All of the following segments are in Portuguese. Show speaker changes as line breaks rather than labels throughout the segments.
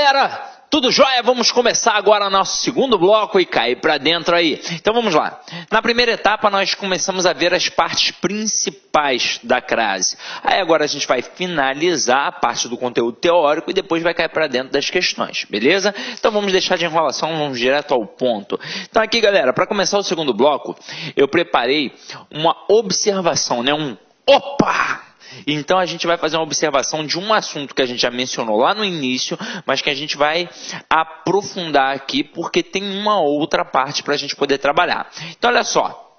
Galera, tudo jóia? Vamos começar agora nosso segundo bloco e cair para dentro aí. Então vamos lá. Na primeira etapa nós começamos a ver as partes principais da crase. Aí agora a gente vai finalizar a parte do conteúdo teórico e depois vai cair para dentro das questões, beleza? Então vamos deixar de enrolação, vamos direto ao ponto. Então aqui, galera, para começar o segundo bloco, eu preparei uma observação, né? Opa! Então a gente vai fazer uma observação de um assunto que a gente já mencionou lá no início, mas que a gente vai aprofundar aqui porque tem uma outra parte para a gente poder trabalhar. Então olha só.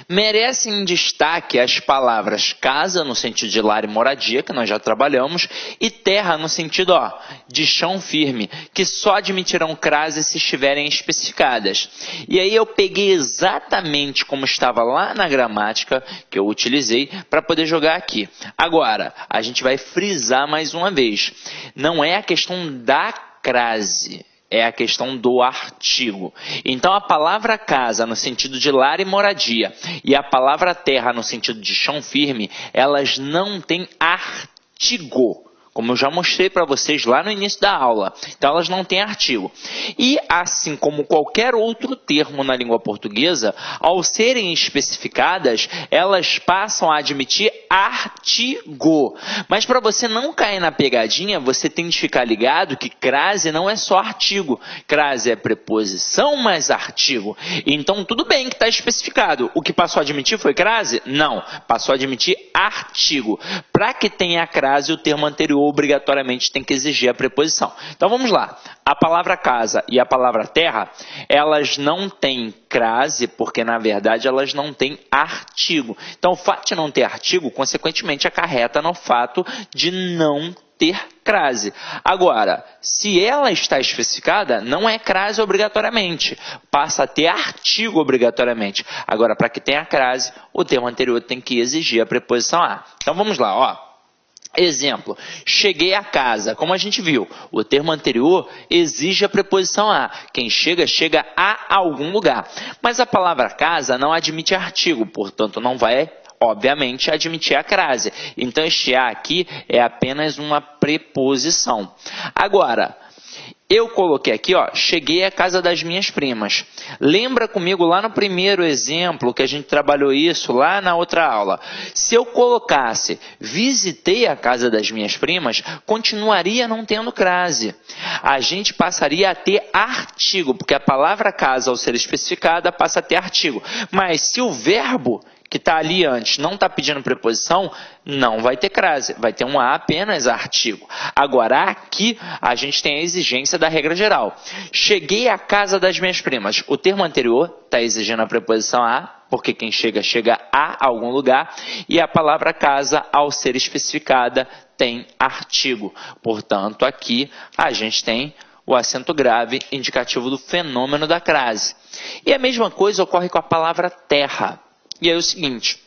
Merecem destaque as palavras casa, no sentido de lar e moradia, que nós já trabalhamos, e terra, no sentido de chão firme, que só admitirão crase se estiverem especificadas. E aí eu peguei exatamente como estava lá na gramática, que eu utilizei, para poder jogar aqui. Agora, a gente vai frisar mais uma vez. Não é a questão da crase. É a questão do artigo. Então, a palavra casa, no sentido de lar e moradia, e a palavra terra, no sentido de chão firme, elas não têm artigo. Como eu já mostrei para vocês lá no início da aula. Então, elas não têm artigo. E, assim como qualquer outro termo na língua portuguesa, ao serem especificadas, elas passam a admitir artigo. Mas para você não cair na pegadinha, você tem de ficar ligado que crase não é só artigo. Crase é preposição mais artigo. Então, tudo bem que está especificado. O que passou a admitir foi crase? Não. Passou a admitir artigo. Para que tenha a crase, o termo anterior obrigatoriamente tem que exigir a preposição. Então vamos lá. A palavra casa e a palavra terra, elas não têm crase, porque na verdade elas não têm artigo. Então o fato de não ter artigo, consequentemente, acarreta no fato de não ter crase. Agora, se ela está especificada, não é crase obrigatoriamente, passa a ter artigo obrigatoriamente. Agora, para que tenha crase, o termo anterior tem que exigir a preposição a. Então vamos lá, Exemplo, cheguei a casa. Como a gente viu, o termo anterior exige a preposição a. Quem chega, chega a algum lugar. Mas a palavra casa não admite artigo, portanto não vai, obviamente, admitir a crase. Então este a aqui é apenas uma preposição. Agora, eu coloquei aqui, cheguei à casa das minhas primas. Lembra comigo lá no primeiro exemplo que a gente trabalhou isso lá na outra aula. Se eu colocasse visitei a casa das minhas primas, continuaria não tendo crase. A gente passaria a ter artigo, porque a palavra casa, ao ser especificada, passa a ter artigo. Mas se o verbo que está ali antes não está pedindo preposição, não vai ter crase, vai ter um a apenas artigo. Agora, aqui, a gente tem a exigência da regra geral. Cheguei à casa das minhas primas. O termo anterior está exigindo a preposição a, porque quem chega, chega a algum lugar, e a palavra casa, ao ser especificada, tem artigo. Portanto, aqui, a gente tem o acento grave indicativo do fenômeno da crase. E a mesma coisa ocorre com a palavra terra. E aí é o seguinte,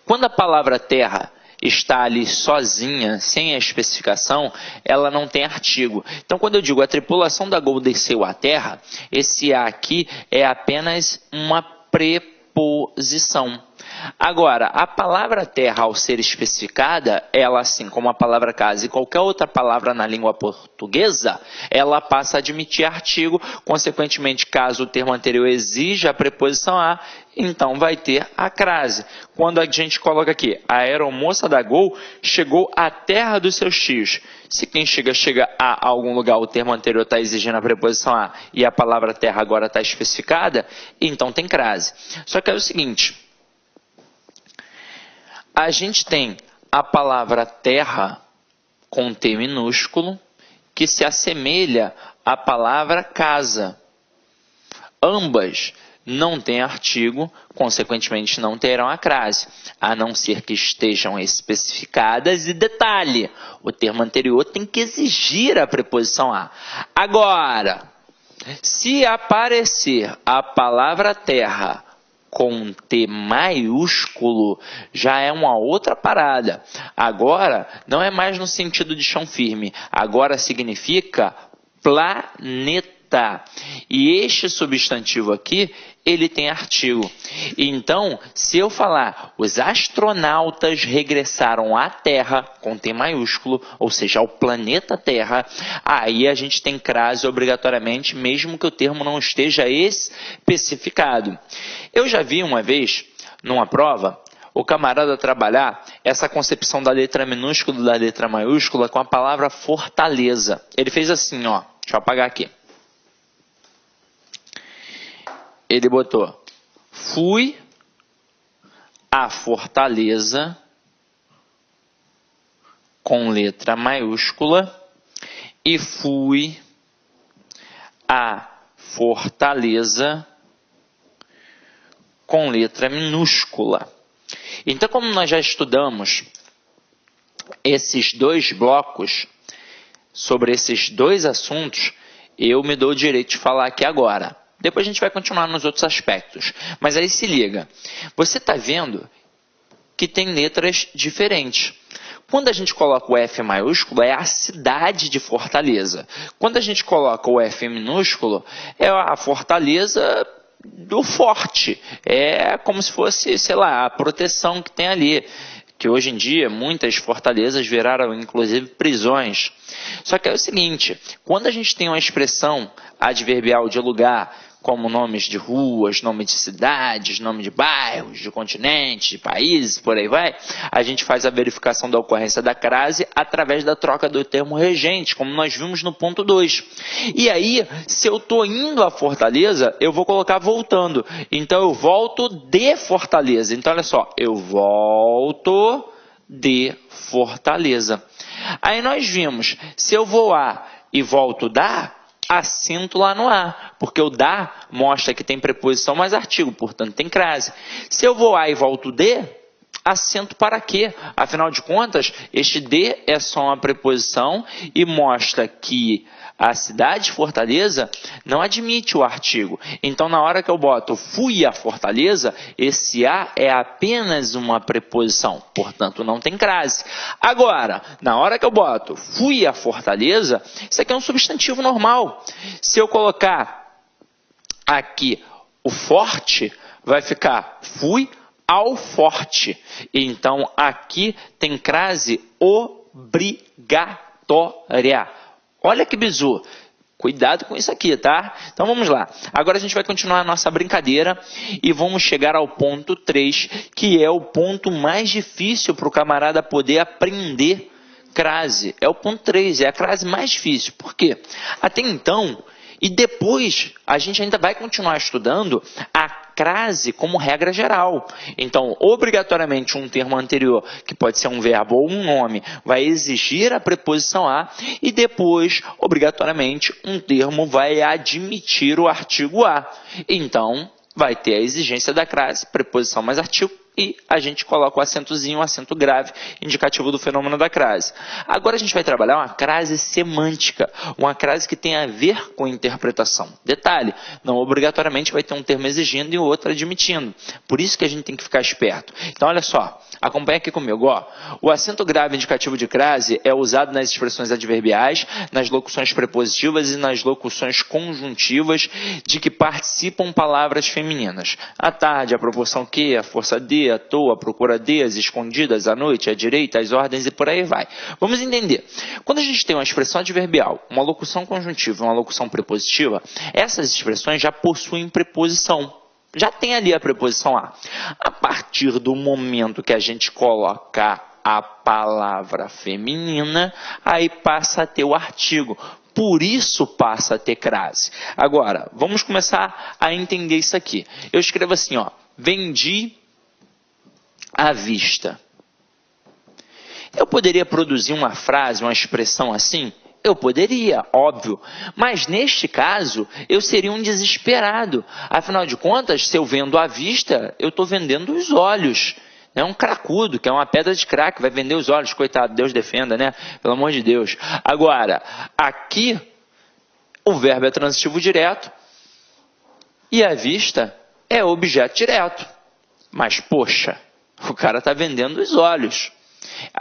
quando a palavra terra está ali sozinha, sem a especificação, ela não tem artigo. Então, quando eu digo a tripulação da Gol desceu à terra, esse a aqui é apenas uma preposição. Agora, a palavra terra, ao ser especificada, ela, assim como a palavra casa e qualquer outra palavra na língua portuguesa, ela passa a admitir artigo, consequentemente, caso o termo anterior exija a preposição a, então vai ter a crase. Quando a gente coloca aqui, a aeromoça da Gol chegou à terra dos seus tios. Se quem chega, chega a algum lugar, o termo anterior está exigindo a preposição a e a palavra terra agora está especificada, então tem crase. Só que é o seguinte, a gente tem a palavra terra com T minúsculo que se assemelha à palavra casa. Ambas não têm artigo, consequentemente não terão a crase, a não ser que estejam especificadas. E detalhe, o termo anterior tem que exigir a preposição a. Agora, se aparecer a palavra terra com T maiúsculo, já é uma outra parada. Agora, não é mais no sentido de chão firme. Agora significa planeta. E este substantivo aqui, ele tem artigo. Então, se eu falar, os astronautas regressaram à Terra, com T maiúsculo, ou seja, ao planeta Terra, aí a gente tem crase obrigatoriamente, mesmo que o termo não esteja especificado. Eu já vi uma vez, numa prova, o camarada trabalhar essa concepção da letra minúscula e da letra maiúscula com a palavra fortaleza. Ele fez assim, ó, deixa eu apagar aqui. Ele botou, fui à Fortaleza com letra maiúscula e fui à Fortaleza com letra minúscula. Então, como nós já estudamos esses dois blocos, sobre esses dois assuntos, eu me dou o direito de falar aqui agora. Depois a gente vai continuar nos outros aspectos. Mas aí se liga. Você está vendo que tem letras diferentes. Quando a gente coloca o F maiúsculo, é a cidade de Fortaleza. Quando a gente coloca o F minúsculo, é a Fortaleza do forte. É como se fosse, sei lá, a proteção que tem ali. Que hoje em dia muitas fortalezas viraram inclusive prisões. Só que é o seguinte, quando a gente tem uma expressão adverbial de lugar, como nomes de ruas, nome de cidades, nome de bairros, de continentes, de países, por aí vai, a gente faz a verificação da ocorrência da crase através da troca do termo regente, como nós vimos no ponto 2. E aí, se eu estou indo à Fortaleza, eu vou colocar voltando. Então, eu volto de Fortaleza. Então, olha só, eu volto de Fortaleza. Aí nós vimos, se eu vou a e volto da, acento lá no A, porque o da mostra que tem preposição mais artigo, portanto tem crase. Se eu vou a e volto de, acento para quê? Afinal de contas, este de é só uma preposição e mostra que a cidade de Fortaleza não admite o artigo. Então, na hora que eu boto fui a Fortaleza, esse a é apenas uma preposição, portanto não tem crase. Agora, na hora que eu boto fui a Fortaleza, isso aqui é um substantivo normal. Se eu colocar aqui o forte, vai ficar fui ao forte. Então, aqui tem crase obrigatória. Olha que bizu. Cuidado com isso aqui, tá? Então, vamos lá. Agora a gente vai continuar a nossa brincadeira e vamos chegar ao ponto 3, que é o ponto mais difícil para o camarada poder aprender crase. É o ponto 3, é a crase mais difícil. Por quê? Até então, e depois a gente ainda vai continuar estudando a crase como regra geral. Então, obrigatoriamente, um termo anterior, que pode ser um verbo ou um nome, vai exigir a preposição a, e depois, obrigatoriamente, um termo vai admitir o artigo a. Então, vai ter a exigência da crase, preposição mais artigo, e a gente coloca o acentozinho, o acento grave, indicativo do fenômeno da crase. Agora a gente vai trabalhar uma crase semântica, uma crase que tem a ver com interpretação. Detalhe, não obrigatoriamente vai ter um termo exigindo e o outro admitindo. Por isso que a gente tem que ficar esperto. Então, olha só, acompanha aqui comigo. Ó. O acento grave indicativo de crase é usado nas expressões adverbiais, nas locuções prepositivas e nas locuções conjuntivas de que participam palavras femininas. À tarde, a proporção que, a força de, à toa, à procura de, às escondidas, à noite, à direita, às ordens e por aí vai. Vamos entender. Quando a gente tem uma expressão adverbial, uma locução conjuntiva e uma locução prepositiva, essas expressões já possuem preposição. Já tem ali a preposição a. A partir do momento que a gente coloca a palavra feminina, aí passa a ter o artigo. Por isso passa a ter crase. Agora, vamos começar a entender isso aqui. Eu escrevo assim, ó, vendi à vista. Eu poderia produzir uma frase, uma expressão assim? Eu poderia, óbvio. Mas neste caso, eu seria um desesperado. Afinal de contas, se eu vendo à vista, eu estou vendendo os olhos. É um cracudo, que é uma pedra de crack, vai vender os olhos. Coitado, Deus defenda, né? Pelo amor de Deus. Agora, aqui, o verbo é transitivo direto e à vista é objeto direto. Mas, poxa, o cara está vendendo os olhos.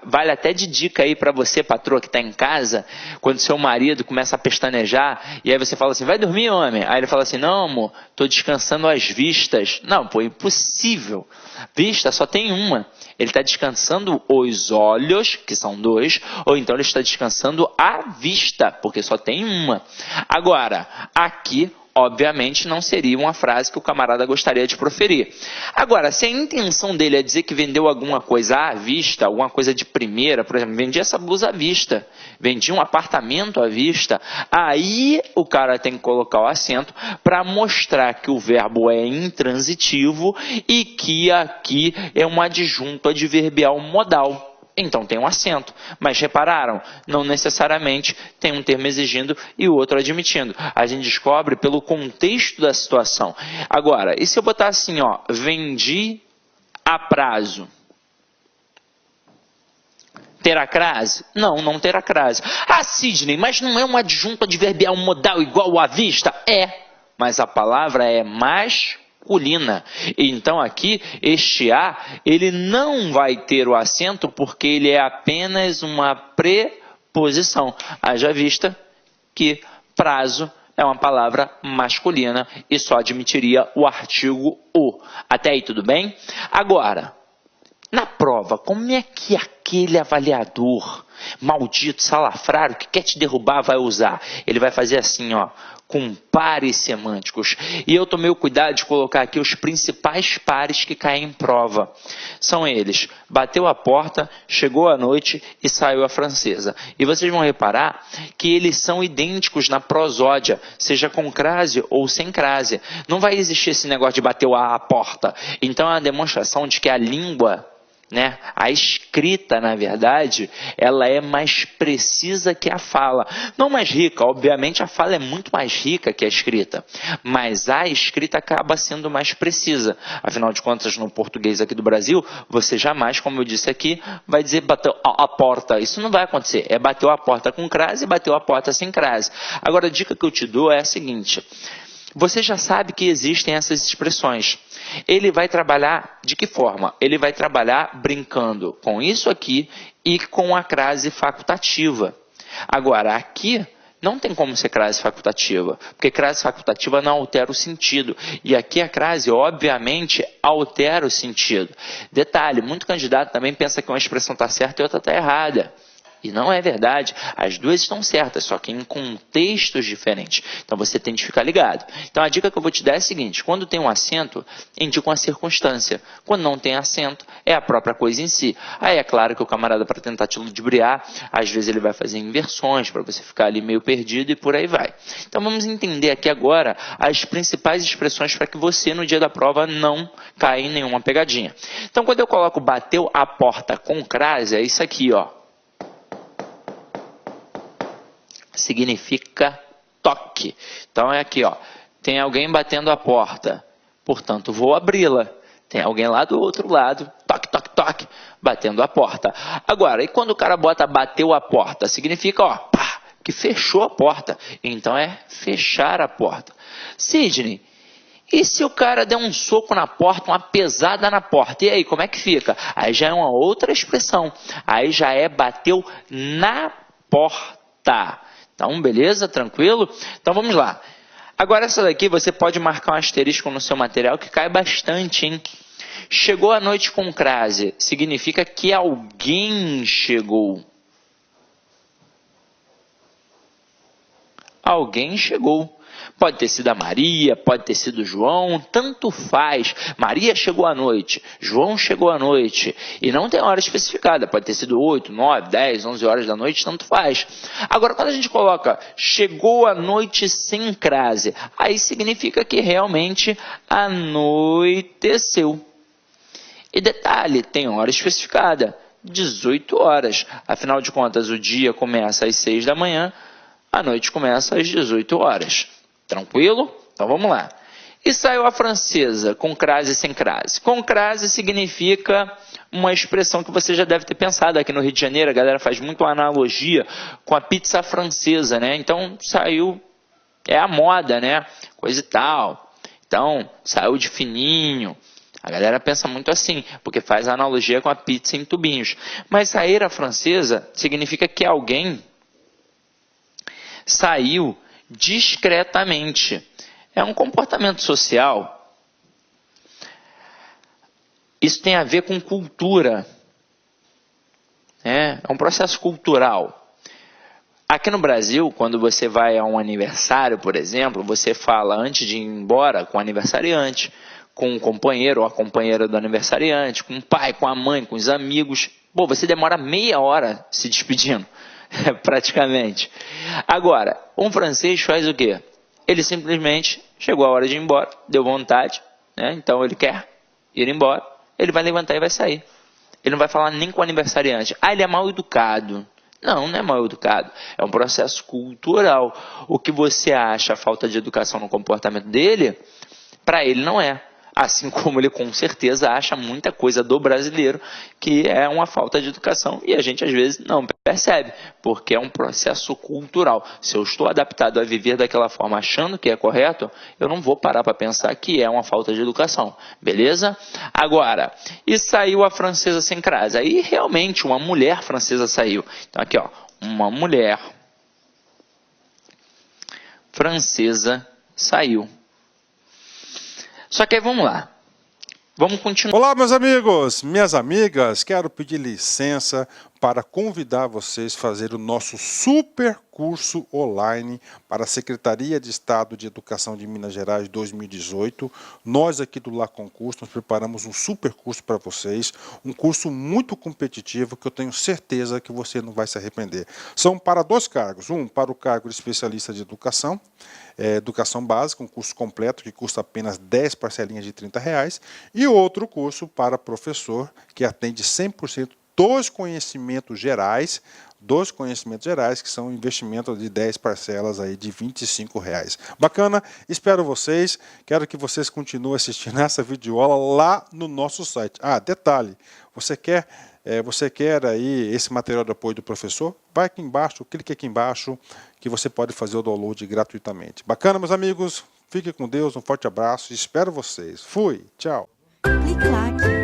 Vale até de dica aí para você, patroa, que está em casa, quando seu marido começa a pestanejar, e aí você fala assim, vai dormir, homem? Aí ele fala assim, não, amor, estou descansando as vistas. Não, pô, impossível. Vista só tem uma. Ele está descansando os olhos, que são 2, ou então ele está descansando a vista, porque só tem uma. Agora, aqui, obviamente, não seria uma frase que o camarada gostaria de proferir. Agora, se a intenção dele é dizer que vendeu alguma coisa à vista, alguma coisa de primeira, por exemplo, vendi essa blusa à vista, vendi um apartamento à vista, aí o cara tem que colocar o acento para mostrar que o verbo é intransitivo e que aqui é um adjunto adverbial modal. Então tem um acento, mas repararam, não necessariamente tem um termo exigindo e o outro admitindo. A gente descobre pelo contexto da situação. Agora, e se eu botar assim, ó, vendi a prazo? Terá crase? Não, não terá crase. Ah, Sidney, mas não é um adjunto adverbial modal igual à vista? É, mas a palavra é masculina. Então aqui, este A, ele não vai ter o acento porque ele é apenas uma preposição. Haja vista que prazo é uma palavra masculina e só admitiria o artigo o. Até aí tudo bem? Agora, na prova, como é que aquele avaliador maldito, salafrário, que quer te derrubar vai usar? Ele vai fazer assim, ó, com pares semânticos. E eu tomei o cuidado de colocar aqui os principais pares que caem em prova. São eles: bateu a porta, chegou à noite e saiu a francesa. E vocês vão reparar que eles são idênticos na prosódia, seja com crase ou sem crase. Não vai existir esse negócio de bateu a porta. Então é uma demonstração de que a língua, né? A escrita, na verdade, ela é mais precisa que a fala. Não mais rica, obviamente a fala é muito mais rica que a escrita, mas a escrita acaba sendo mais precisa. Afinal de contas, no português aqui do Brasil, você jamais, como eu disse aqui, vai dizer bateu a porta. Isso não vai acontecer. É bateu a porta com crase e bateu a porta sem crase. Agora, a dica que eu te dou é a seguinte: você já sabe que existem essas expressões. Ele vai trabalhar de que forma? Ele vai trabalhar brincando com isso aqui e com a crase facultativa. Agora, aqui não tem como ser crase facultativa, porque crase facultativa não altera o sentido. E aqui a crase, obviamente, altera o sentido. Detalhe, muito candidato também pensa que uma expressão está certa e outra está errada. E não é verdade, as duas estão certas, só que em contextos diferentes. Então você tem que ficar ligado. Então a dica que eu vou te dar é a seguinte: quando tem um acento, indica uma circunstância. Quando não tem acento, é a própria coisa em si. Aí é claro que o camarada, para tentar te ludibriar, às vezes ele vai fazer inversões para você ficar ali meio perdido e por aí vai. Então vamos entender aqui agora as principais expressões para que você no dia da prova não caia em nenhuma pegadinha. Então quando eu coloco bateu a porta com crase, é isso aqui, ó. Significa toque. Então é aqui, ó. Tem alguém batendo a porta, portanto vou abri-la. Tem alguém lá do outro lado, toque, toque, toque, batendo a porta. Agora, e quando o cara bota bateu a porta? Significa, ó, pá, que fechou a porta. Então é fechar a porta. Sidney, e se o cara der um soco na porta, uma pesada na porta? E aí, como é que fica? Aí já é uma outra expressão. Aí já é bateu na porta. Então, beleza? Tranquilo? Então, vamos lá. Agora, essa daqui você pode marcar um asterisco no seu material que cai bastante, hein? Chegou à noite com crase. Significa que alguém chegou. Alguém chegou. Pode ter sido a Maria, pode ter sido o João, tanto faz. Maria chegou à noite, João chegou à noite. E não tem hora especificada, pode ter sido 8, 9, 10, 11 horas da noite, tanto faz. Agora, quando a gente coloca chegou à noite sem crase, aí significa que realmente anoiteceu. E detalhe, tem hora especificada, 18 horas. Afinal de contas, o dia começa às 6 da manhã, a noite começa às 18 horas. Tranquilo? Então vamos lá. E saiu a francesa, com crase e sem crase. Com crase significa uma expressão que você já deve ter pensado. Aqui no Rio de Janeiro, a galera faz muito analogia com a pizza francesa, né? Então saiu, é a moda, né? Coisa e tal. Então, saiu de fininho. A galera pensa muito assim, porque faz a analogia com a pizza em tubinhos. Mas sair à francesa significa que alguém saiu discretamente. É um comportamento social. Isso tem a ver com cultura. É um processo cultural. Aqui no Brasil, quando você vai a um aniversário, por exemplo, você fala antes de ir embora com o aniversariante, com o companheiro ou a companheira do aniversariante, com o pai, com a mãe, com os amigos. Pô, você demora meia hora se despedindo, praticamente. Agora, um francês faz o quê? Ele simplesmente chegou a hora de ir embora, deu vontade, né? Então ele quer ir embora, ele vai levantar e vai sair. Ele não vai falar nem com o aniversariante. Ah, ele é mal educado. Não, não é mal educado. É um processo cultural. O que você acha a falta de educação no comportamento dele, para ele não é. Assim como ele com certeza acha muita coisa do brasileiro que é uma falta de educação e a gente às vezes não percebe, porque é um processo cultural. Se eu estou adaptado a viver daquela forma achando que é correto, eu não vou parar para pensar que é uma falta de educação, beleza? Agora, e saiu a francesa sem crase? Aí realmente uma mulher francesa saiu. Então aqui ó, uma mulher francesa saiu. Só que aí vamos lá. Vamos continuar.
Olá, meus amigos, minhas amigas. Quero pedir licença para convidar vocês a fazer o nosso super curso online para a Secretaria de Estado de Educação de Minas Gerais 2018. Nós aqui do Lá Concurso, nós preparamos um super curso para vocês, um curso muito competitivo que eu tenho certeza que você não vai se arrepender. São para dois cargos, um para o cargo de especialista de educação, educação básica, um curso completo que custa apenas 10 parcelinhas de R$30, e outro curso para professor que atende 100% dos conhecimentos gerais, que são um investimento de 10 parcelas aí de R$25. Bacana, espero vocês, quero que vocês continuem assistindo essa videoaula lá no nosso site. Ah, detalhe, você quer aí esse material de apoio do professor? Vai aqui embaixo, clique aqui embaixo, que você pode fazer o download gratuitamente. Bacana, meus amigos? Fiquem com Deus, um forte abraço, espero vocês. Fui, tchau.
Clique lá.